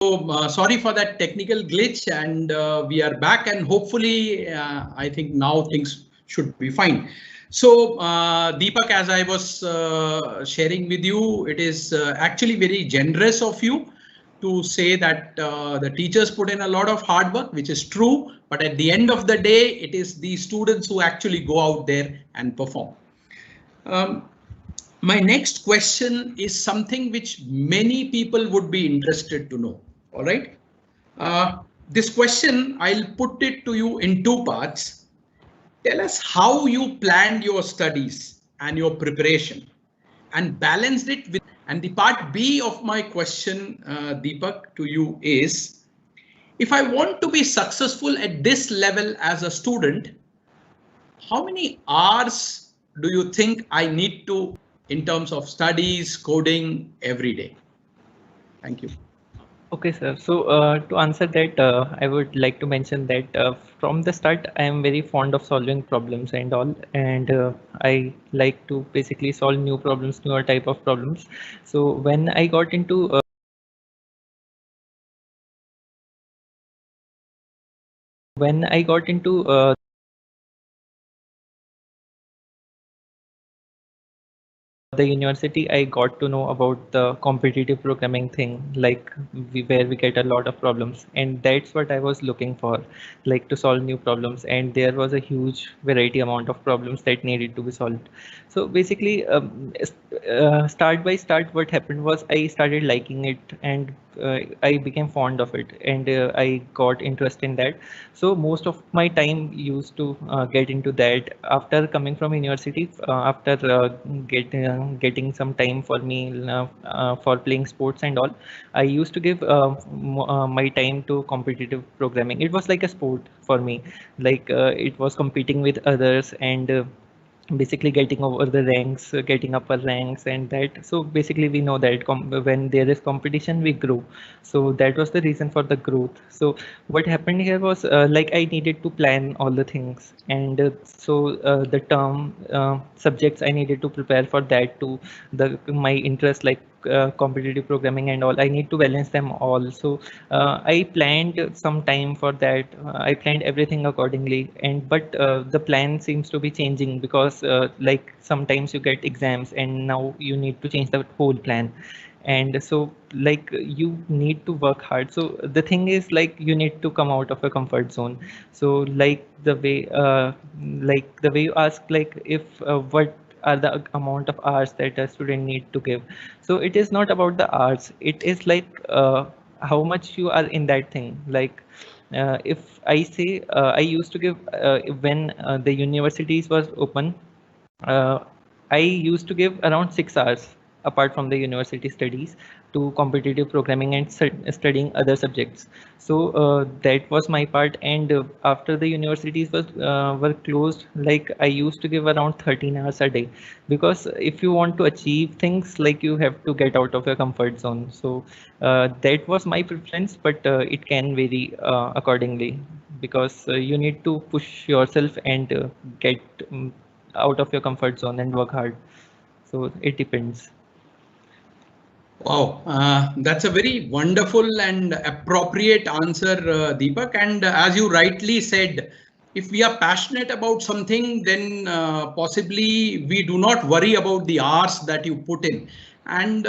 Sorry for that technical glitch, and we are back, and hopefully I think now things should be fine. So Deepak, as I was sharing with you, it is actually very generous of you to say that the teachers put in a lot of hard work, which is true, but at the end of the day, it is the students who actually go out there and perform. Um, my next question is something which many people would be interested to know. All right. This question, I'll put it to you in two parts. Tell us how you planned your studies and your preparation and balanced it with. And the part B of my question, Deepak, to you is, if I want to be successful at this level as a student, how many hours do you think I need to in terms of studies, coding every day? Thank you. Okay, sir. So to answer that, I would like to mention that from the start, I am very fond of solving problems and all, and I like to basically solve new problems, newer type of problems. So when I got into the university, I got to know about the competitive programming thing, like where we get a lot of problems, and that's what I was looking for, like to solve new problems. And there was a huge variety amount of problems that needed to be solved. So basically, start by start, what happened was I started liking it, and I became fond of it, and I got interest in that. So most of my time used to get into that. After coming from university, after getting some time for me for playing sports and all, I used to give my time to competitive programming. It was like a sport for me, like it was competing with others, and basically getting over the ranks, getting upper ranks, and that. So basically we know that when there is competition, we grow. So that was the reason for the growth. So what happened here was, like, I needed to plan all the things, and the term subjects I needed to prepare for that to the my interest, like competitive programming and all, I need to balance them all. So I planned some time for that. I planned everything accordingly, and but the plan seems to be changing because like sometimes you get exams and now you need to change the whole plan. And so like you need to work hard. So the thing is, like, you need to come out of a comfort zone. So like the way you ask, like, if what are the amount of hours that a student need to give. So it is not about the hours, it is like how much you are in that thing. Like if I say, I used to give when the universities was open, uh, I used to give around 6 hours apart from the university studies to competitive programming and studying other subjects. So that was my part. And after the universities was were closed, like I used to give around 13 hours a day, because if you want to achieve things, like, you have to get out of your comfort zone. So that was my preference, but it can vary accordingly, because you need to push yourself and get out of your comfort zone and work hard. So it depends. Wow, that's a very wonderful and appropriate answer, Deepak. And as you rightly said, if we are passionate about something, then possibly we do not worry about the hours that you put in. And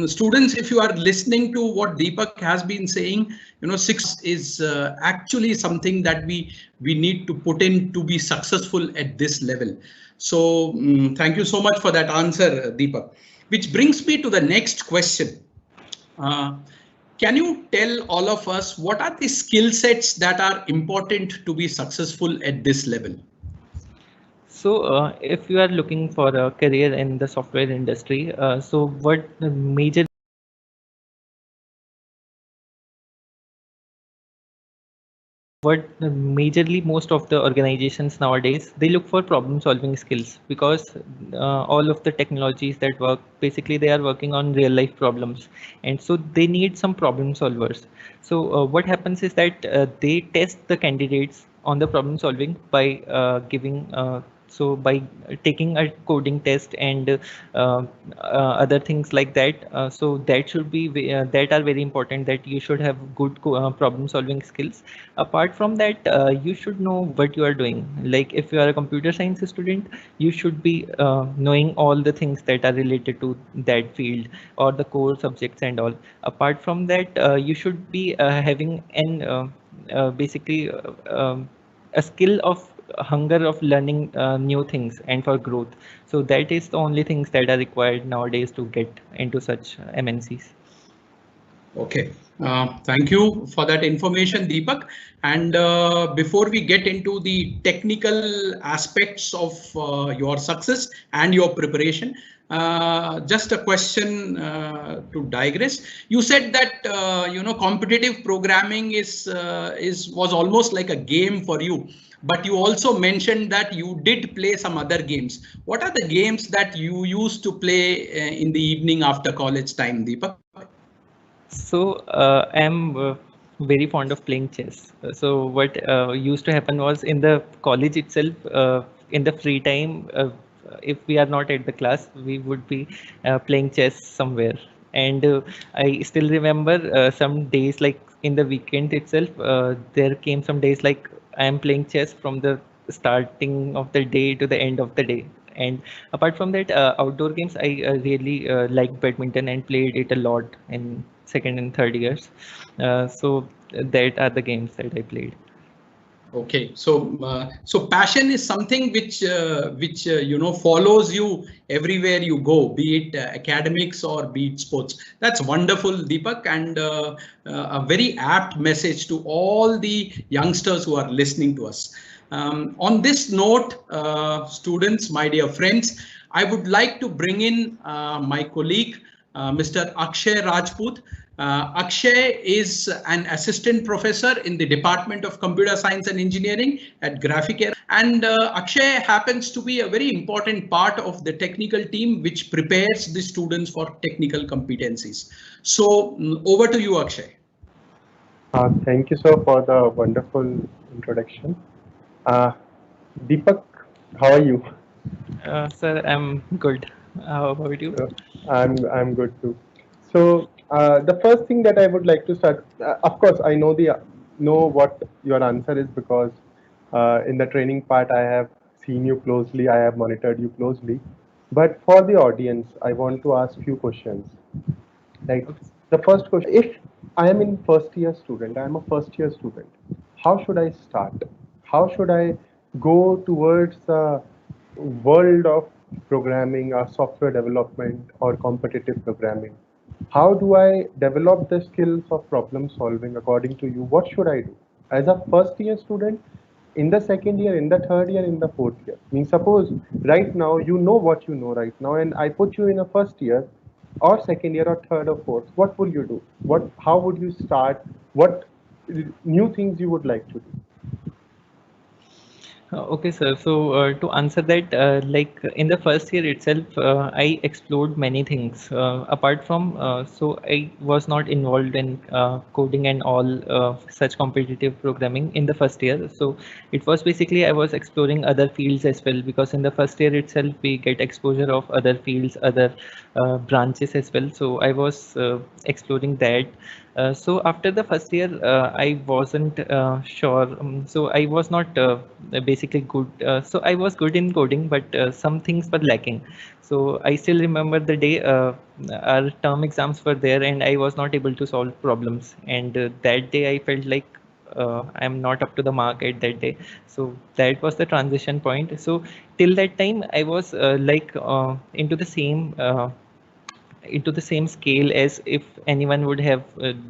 students, if you are listening to what Deepak has been saying, 6 is actually something that we need to put in to be successful at this level. So thank you so much for that answer, Deepak. Which brings me to the next question. Uh, can you tell all of us what are the skill sets that are important to be successful at this level? So if you are looking for a career in the software industry, so what majorly most of the organizations nowadays, they look for problem solving skills, because all of the technologies that work, basically they are working on real life problems, and so they need some problem solvers. So what happens is that they test the candidates on the problem solving by giving So by taking a coding test and other things like that, so that should be that are very important, that you should have good problem solving skills. Apart from that, you should know what you are doing. Like if you are a computer science student, you should be knowing all the things that are related to that field or the core subjects and all. Apart from that, you should be having an basically a skill of hunger of learning new things and for growth. So that is the only things that are required nowadays to get into such MNCs. Okay, thank you for that information, Deepak. And before we get into the technical aspects of your success and your preparation, just a question to digress. You said that competitive programming was almost like a game for you, but you also mentioned that you did play some other games. What are the games that you used to play in the evening after college time, Deepak? So I'm very fond of playing chess. So what used to happen was in the college itself, in the free time, if we are not at the class, we would be playing chess somewhere. And I still remember some days, like in the weekend itself, there came some days like I am playing chess from the starting of the day to the end of the day. And apart from that, outdoor games, I really like badminton and played it a lot in second and third years. So that are the games that I played. Okay, so so passion is something which follows you everywhere you go, be it academics or be it sports. That's wonderful, Deepak, and a very apt message to all the youngsters who are listening to us. On this note, students, my dear friends, I would like to bring in my colleague, Mr. Akshay Rajput. Akshay is an assistant professor in the Department of Computer Science and Engineering at Graphic Air. And Akshay happens to be a very important part of the technical team which prepares the students for technical competencies. So over to you, Akshay. Thank you, sir, for the wonderful introduction. Deepak, how are you? Sir, I'm good. How about you? I'm good too. So the first thing that I would like to start, of course, I know what your answer is, because in the training part I have seen you closely, I have monitored you closely. But for the audience, I want to ask few questions. Like the first question: if I am in first year student, I am a first year student. How should I start? How should I go towards the world of programming or software development or competitive programming? How do I develop the skills of problem solving according to you? What should I do as a first year student, in the second year, in the third year, in the fourth year? I mean, suppose right now you know what you know right now, and I put you in a first year or second year or third or fourth. What will you do? How would you start? What new things you would like to do? Okay, sir. So to answer that, like in the first year itself, I explored many things. Apart from, so I was not involved in coding and all such competitive programming in the first year. So it was basically I was exploring other fields as well, because in the first year itself we get exposure of other fields, other branches as well. So I was exploring that. So after the first year, I wasn't sure. So I was not basically good. So I was good in coding, but some things were lacking. So I still remember the day our term exams were there, and I was not able to solve problems. And that day I felt like I'm not up to the mark at that day. So that was the transition point. So till that time, I was into the same scale as if anyone would have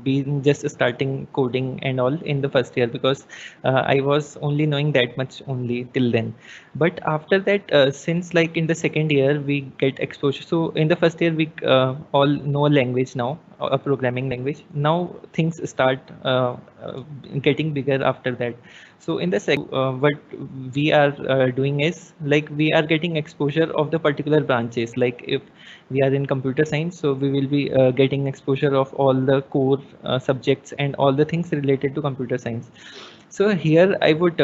been just starting coding and all in the first year, because I was only knowing that much only till then. But after that, since like in the second year we get exposure, so in the first year we all know language now, a programming language. Now things start getting bigger after that. So in the what we are doing is like we are getting exposure of the particular branches. Like if we are in computer science, so we will be getting exposure of all the core subjects and all the things related to computer science. So here I would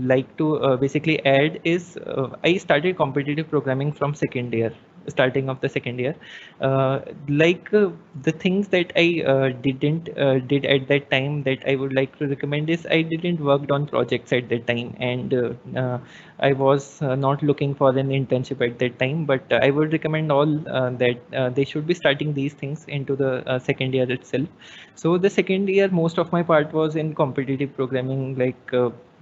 like to basically add is I started competitive programming from second year, starting of the second year. The things that I didn't did at that time that I would like to recommend is I didn't worked on projects at that time, and I was not looking for an internship at that time. But I would recommend all that they should be starting these things into the second year itself. So the second year, most of my part was in competitive programming, like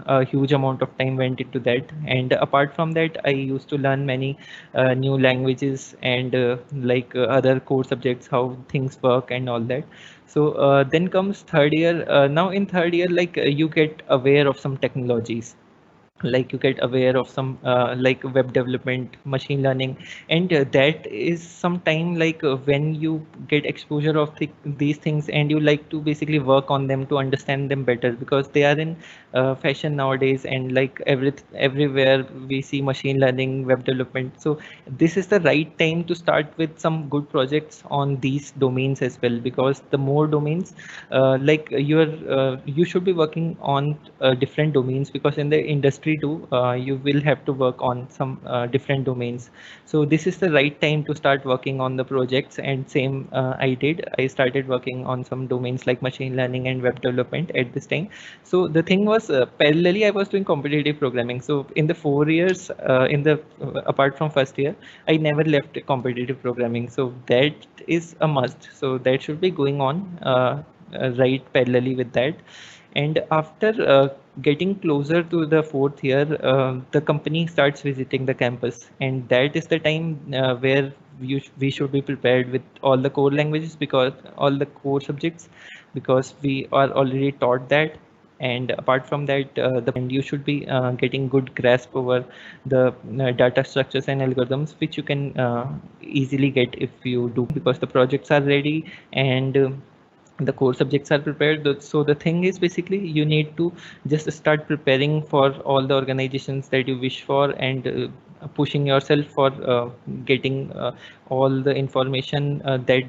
a huge amount of time went into that. And apart from that, I used to learn many new languages and other core subjects, how things work and all that. So then comes third year. Now in third year, you get aware of some technologies, like you get aware of some like web development, machine learning, and that is some time when you get exposure of these things, and you like to basically work on them to understand them better, because they are in fashion nowadays, and everywhere we see machine learning, web development. So this is the right time to start with some good projects on these domains as well, because the more domains you should be working on different domains, because in the industry too you will have to work on some different domains. So this is the right time to start working on the projects, and same I started working on some domains like machine learning and web development at this time. So the thing was parallelly I was doing competitive programming. So in the 4 years in the apart from first year, I never left competitive programming. So that is a must. So that should be going on right parallelly with that. And after getting closer to the fourth year, the company starts visiting the campus, and that is the time where we should be prepared with all the core languages, because all the core subjects, because we are already taught that. And apart from that, you should be getting good grasp over the data structures and algorithms, which you can easily get if you do, because the projects are ready, and the core subjects are prepared. So the thing is basically you need to just start preparing for all the organizations that you wish for, and pushing yourself for getting all the information that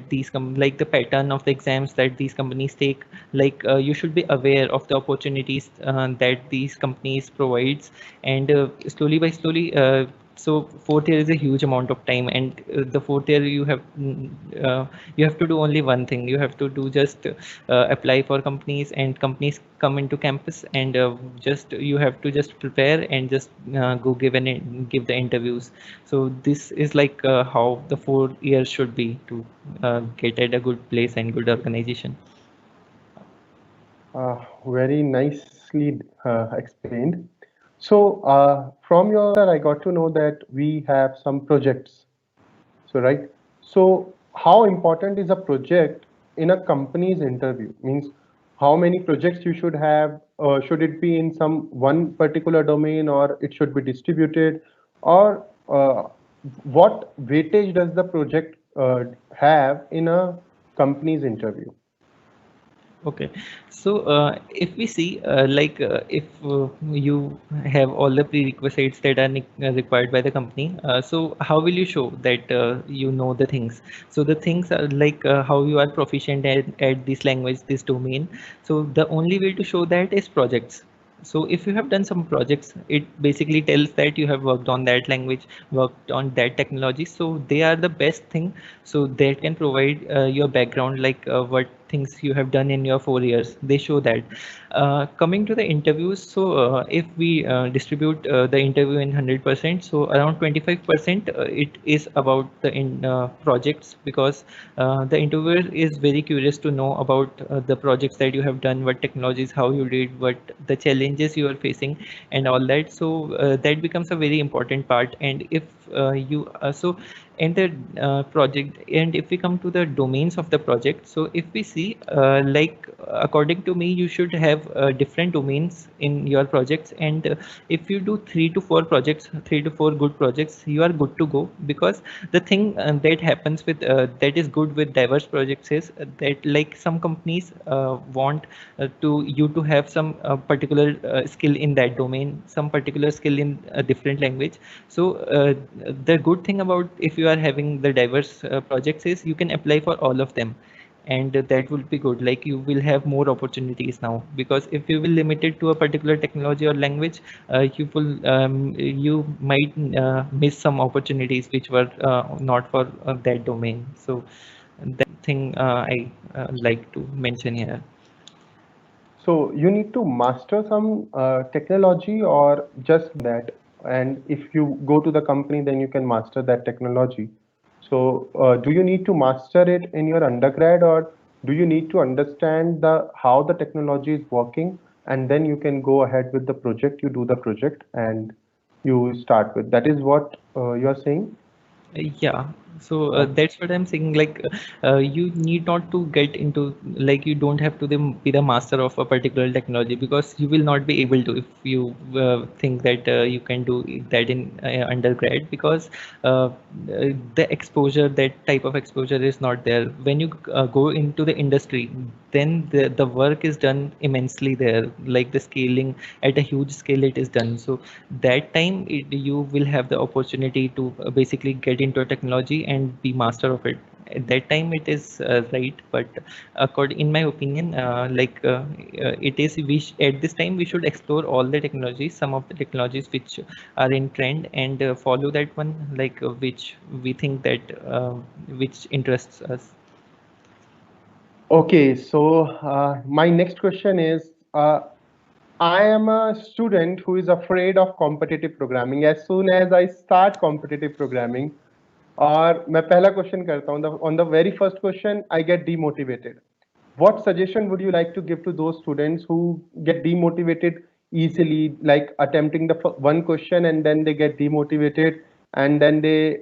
like the pattern of the exams that these companies take. You should be aware of the opportunities that these companies provides, and slowly by slowly so fourth year is a huge amount of time, and the fourth year you have to do only one thing. You have to do just apply for companies, and companies come into campus, and just you have to just prepare and just go give the interviews. So this is how the 4 years should be to get at a good place and good organization. Very nicely explained. So, from your answer, I got to know that we have some projects. So, right. So, how important is a project in a company's interview? Means how many projects you should have? Should it be in some one particular domain, or it should be distributed? Or what weightage does the project have in a company's interview? Okay, so if we see if you have all the prerequisites that are required by the company, so how will you show that you know the things? So the things are how you are proficient at this language, this domain. So the only way to show that is projects. So if you have done some projects, it basically tells that you have worked on that language, worked on that technology. So they are the best thing. So they can provide your background, what things you have done in your 4 years. They show that. Coming to the interviews, so if we distribute the interview in 100%, so around 25% it is about the projects, because the interviewer is very curious to know about the projects that you have done, what technologies, how you did, what the challenges you are facing, and all that. So that becomes a very important part. And if you so and the project, and if we come to the domains of the project, so if we see according to me, you should have different domains in your projects, and if you do 3 to 4 projects, 3 to 4 good projects, you are good to go. Because the thing that happens with that is good with diverse projects is that, like, some companies want to you to have some particular skill in that domain, some particular skill in a different language. So the good thing about if you are having the diverse projects is you can apply for all of them, and that will be good. Like, you will have more opportunities now, because if you will limit it to a particular technology or language, you might miss some opportunities which were not for that domain. So that thing I like to mention here. So you need to master some technology or just that. And if you go to the company, then you can master that technology. So do you need to master it in your undergrad, or do you need to understand the how the technology is working, and then you can go ahead with the project, you do the project and you start with. That is what you are saying? Yeah, so that's what I'm saying. Like, you need not to get into, like, you don't have to be the master of a particular technology, because you will not be able to if you think that you can do that in undergrad, because the exposure, that type of exposure is not there. When you go into the industry, then the work is done immensely there, like the scaling at a huge scale it is done. So that time you will have the opportunity to basically get into a technology and be master of it. At that time it is right, but according, in my opinion, it is, at this time we should explore all the technologies, some of the technologies which are in trend, and follow that one, like which we think that which interests us. Okay, so my next question is, I am a student who is afraid of competitive programming. As soon as I start competitive programming, और मैं पहला question करता हूँ, on the very first question I get demotivated. What suggestion would you like to give to those students who get demotivated easily, like attempting the one question and then they get demotivated and then they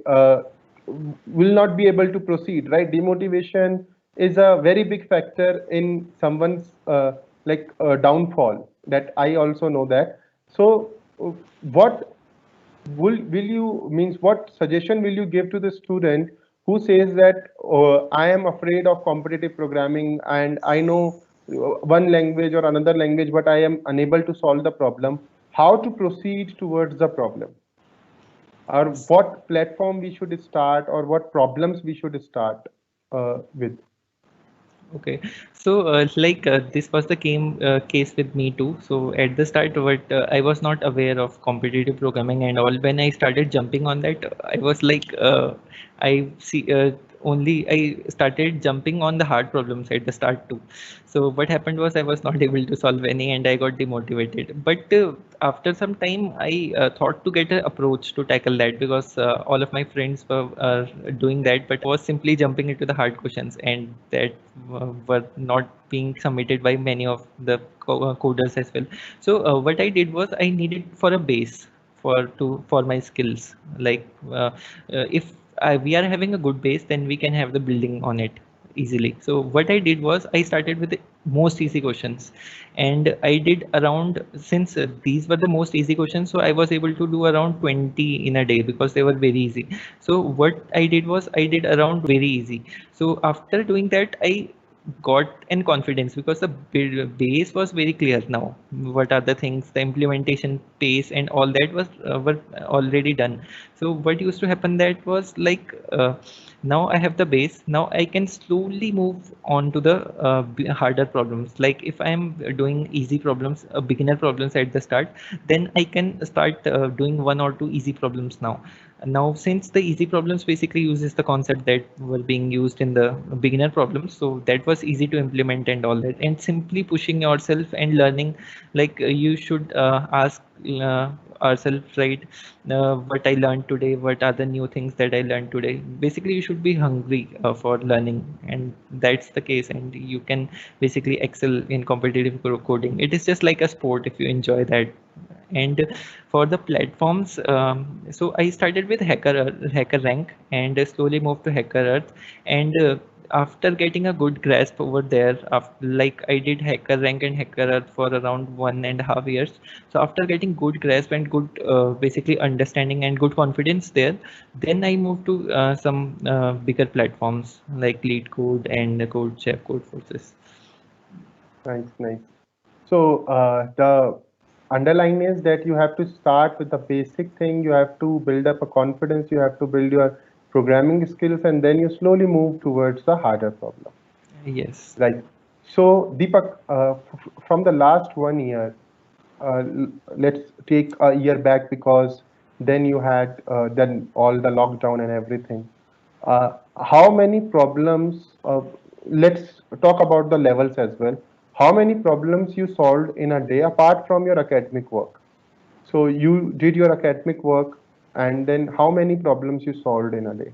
will not be able to proceed, right? Demotivation is a very big factor in someone's downfall. That I also know that. So, what will you means what suggestion will you give to the student who says that I am afraid of competitive programming and I know one language or another language, but I am unable to solve the problem? How to proceed towards the problem, or what platform we should start, or what problems we should start with? Okay, so this was the case with me too. So at the start, what I was not aware of competitive programming and all. When I started jumping on that, I was like, I see only I started jumping on the hard problems at the start too. So what happened was I was not able to solve any, and I got demotivated. But after some time, I thought to get an approach to tackle that, because all of my friends were doing that, but I was simply jumping into the hard questions, and that were not being submitted by many of the coders as well. So what I did was I needed for a base for my skills. Like if we are having a good base, then we can have the building on it easily. So what I did was I started with the most easy questions, and I did around, since these were the most easy questions, so I was able to do around 20 in a day because they were very easy. So what I did was I did around very easy. So after doing that, I got in confidence, because the base was very clear. Now what are the things, the implementation pace and all that was were already done. So what used to happen, that was like now I have the base, now I can slowly move on to the harder problems. Like if I am doing easy problems, beginner problems at the start, then I can start doing 1 or 2 easy problems now. Now, since the easy problems basically uses the concept that were being used in the beginner problems, so that was easy to implement and all that. And simply pushing yourself and learning, like you should ask ourselves, right? What I learned today, what are the new things that I learned today? Basically, you should be hungry for learning, and that's the case. And you can basically excel in competitive coding. It is just like a sport if you enjoy that. And for the platforms, so I started with Hacker Rank and slowly moved to Hacker Earth. And after getting a good grasp over there, like I did Hacker Rank and Hacker Earth for around 1.5 years. So after getting good grasp and good basically understanding and good confidence there, then I moved to some bigger platforms like Lead Code and Code Chef, Code Forces. Nice, nice. So the underline is that you have to start with the basic thing. You have to build up a confidence. You have to build your programming skills, and then you slowly move towards the harder problem. Yes. Right. So Deepak, from the last 1 year, let's take a year back because then you had then all the lockdown and everything. How many problems? Let's talk about the levels as well. How many problems you solved in a day apart from your academic work? So you did your academic work, and then how many problems you solved in a day?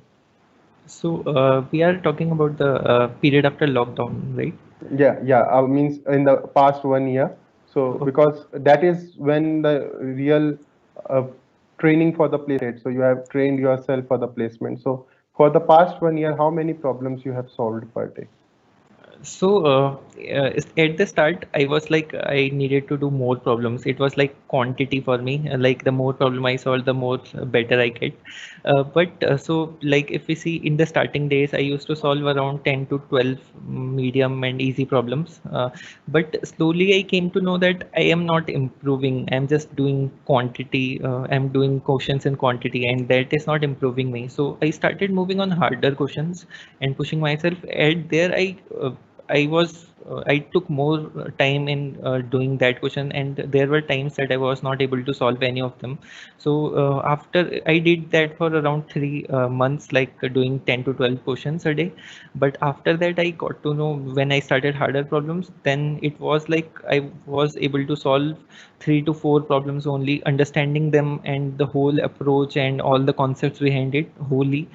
So we are talking about the period after lockdown, right? Yeah, yeah. Means in the past 1 year. So Okay. because that is when the real uh, training for the placement. So you have trained yourself for the placement. So for the past 1 year, how many problems you have solved per day? So at the start, I was like I needed to do more problems. It was like quantity for me. Like the more problem I solve, the more better I get. But so like if we see in the starting days, I used to solve around 10 to 12 medium and easy problems. But slowly I came to know that I am not improving. I'm just doing quantity. I'm doing questions in quantity, and that is not improving me. So I started moving on harder questions and pushing myself. At there, I took more time in doing that question, and there were times that I was not able to solve any of them. So after I did that for around 3 months, like doing 10 to 12 questions a day. But after that, I got to know when I started harder problems, then it was like I was able to solve 3 to 4 problems only, understanding them and the whole approach and all the concepts behind it wholly,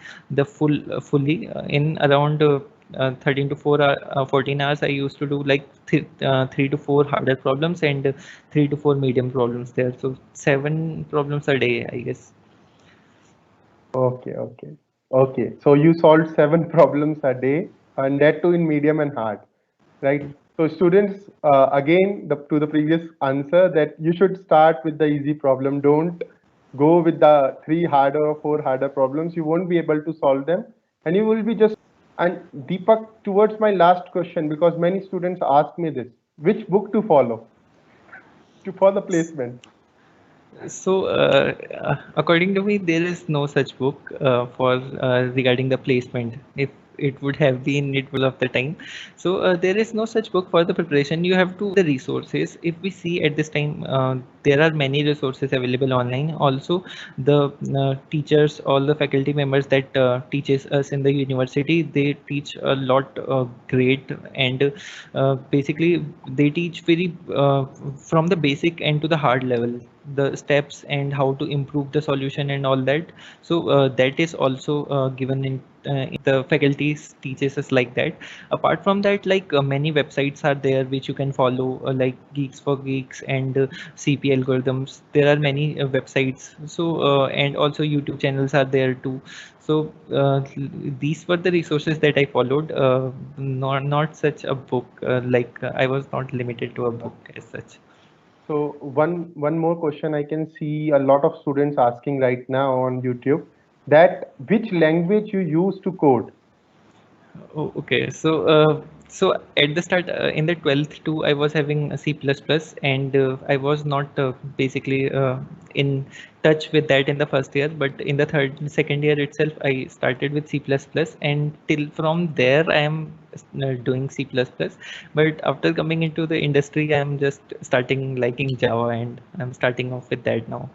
fully in around 13 to 14 hours. I used to do like 3 to 4 harder problems and 3 to 4 medium problems there. So 7 problems a day, I guess. Okay, okay, okay. So you solved seven problems a day, and that too in medium and hard, right? So students, again, to the previous answer that you should start with the easy problem. Don't go with the three harder or four harder problems. You won't be able to solve them, and you will be just. And Deepak, towards my last question, because many students ask me this, which book to follow for the placement? So, according to me, there is no such book for regarding the placement. If it would have been, it will of the time. So there is no such book for the preparation. You have to the resources. If we see at this time, there are many resources available online. Also, the teachers, all the faculty members that teaches us in the university, they teach a lot great, and basically they teach very from the basic and to the hard level, the steps and how to improve the solution and all that. So that is also given in the faculties teaches us like that. Apart from that, like many websites are there which you can follow, like Geeks for Geeks and CP algorithms. There are many websites. So and also YouTube channels are there too. So these were the resources that I followed. Not such a book. Like I was not limited to a book as such. So one more question I can see a lot of students asking right now on YouTube, that which language you use to code? Oh, okay. So, so at the start, in the 12th too, I was having a C++, and I was not basically in touch with that in the first year. But in the second year itself, I started with C++, and till from there, I am doing C++. But after coming into the industry, I am just starting liking Java, and I'm starting off with that now.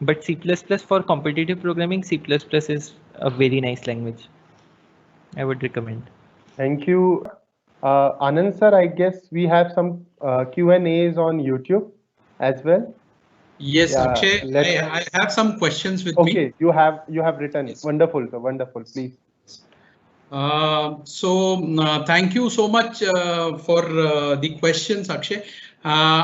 But C++ for competitive programming, C++ is a very nice language. I would recommend. Thank you. Anand sir, I guess we have some Q&As on YouTube as well. Yes, Yeah, Akshay, let's. I have some questions with me. Okay, you have written. Yes. Wonderful, sir. Wonderful. Please. Thank you so much for the questions, Akshay.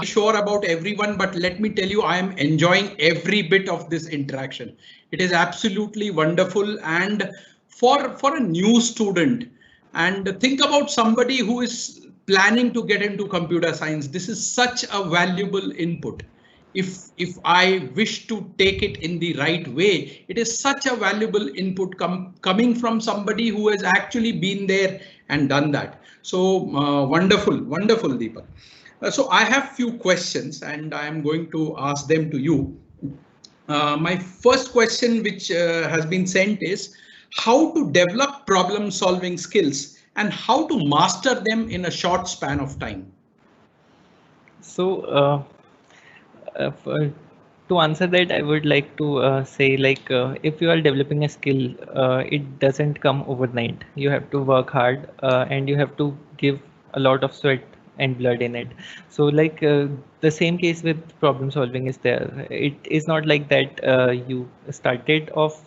Sure about everyone, but let me tell you, I am enjoying every bit of this interaction. It is absolutely wonderful, and for a new student, and think about somebody who is planning to get into computer science. This is such a valuable input. If I wish to take it in the right way, it is such a valuable input coming from somebody who has actually been there and done that. So wonderful, wonderful, Deepak. So I have few questions and I am going to ask them to you. My first question, which has been sent, is how to develop problem solving skills and how to master them in a short span of time. So to answer that, I would like to say, like, if you are developing a skill, it doesn't come overnight. You have to work hard and you have to give a lot of sweat and blood in it. So like the same case with problem solving is there. It is not like that you started off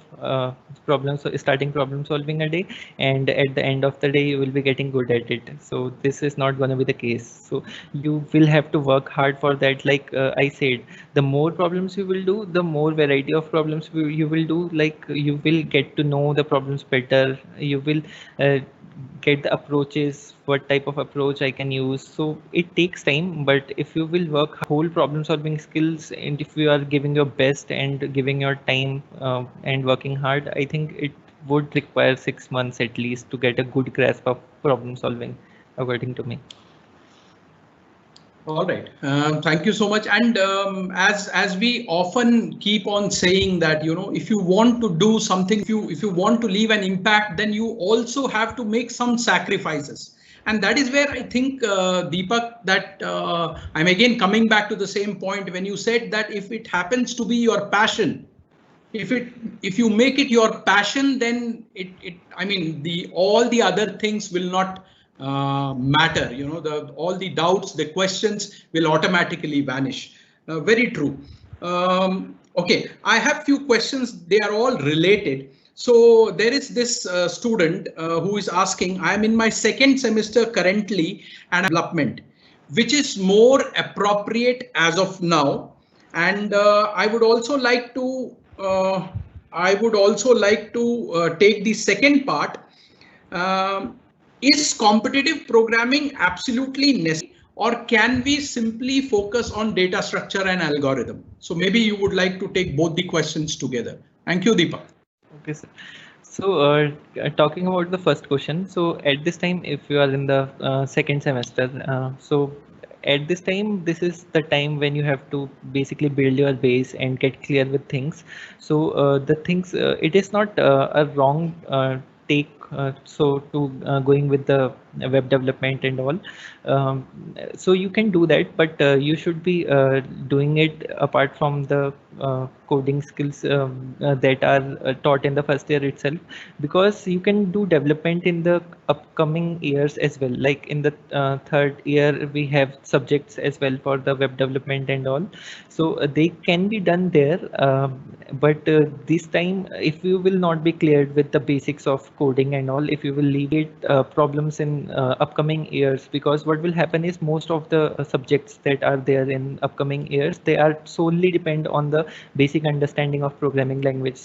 starting problem solving a day, and at the end of the day you will be getting good at it. So this is not going to be the case. So you will have to work hard for that. Like I said, the more problems you will do, the more variety of problems you will do. Like you will get to know the problems better. You will get the approaches, what type of approach I can use. So it takes time, but if you will work whole problem solving skills, and if you are giving your best and giving your time and working hard, I think it would require 6 months at least to get a good grasp of problem solving, according to me. All right. Thank you so much. And as we often keep on saying that, you know, if you want to do something, if you want to leave an impact, then you also have to make some sacrifices. And that is where I think, Deepak, that I'm again coming back to the same point when you said that if it happens to be your passion, if you make it your passion, then I mean, all the other things will not matter. You know, all the doubts, the questions will automatically vanish. Very true. Okay, I have few questions. They are all related. So there is this student who is asking, I am in my second semester currently and development, which is more appropriate as of now. And I would also like to take the second part. Is competitive programming absolutely necessary, or can we simply focus on data structure and algorithm? So maybe you would like to take both the questions together. Thank you, Deepak. Okay, sir. So talking about the first question, so at this time, if you are in the second semester, so at this time, this is the time when you have to basically build your base and get clear with things. So the things, it is not a wrong take. So to going with the web development and all, um, so you can do that, but you should be doing it apart from the coding skills that are taught in the first year itself, because you can do development in the upcoming years as well. Like in the third year we have subjects as well for the web development and all, so they can be done there, but this time if you will not be cleared with the basics of coding and all, if you will leave it problems in upcoming years, because what will happen is most of the subjects that are there in upcoming years, they are solely depend on the basic understanding of programming language.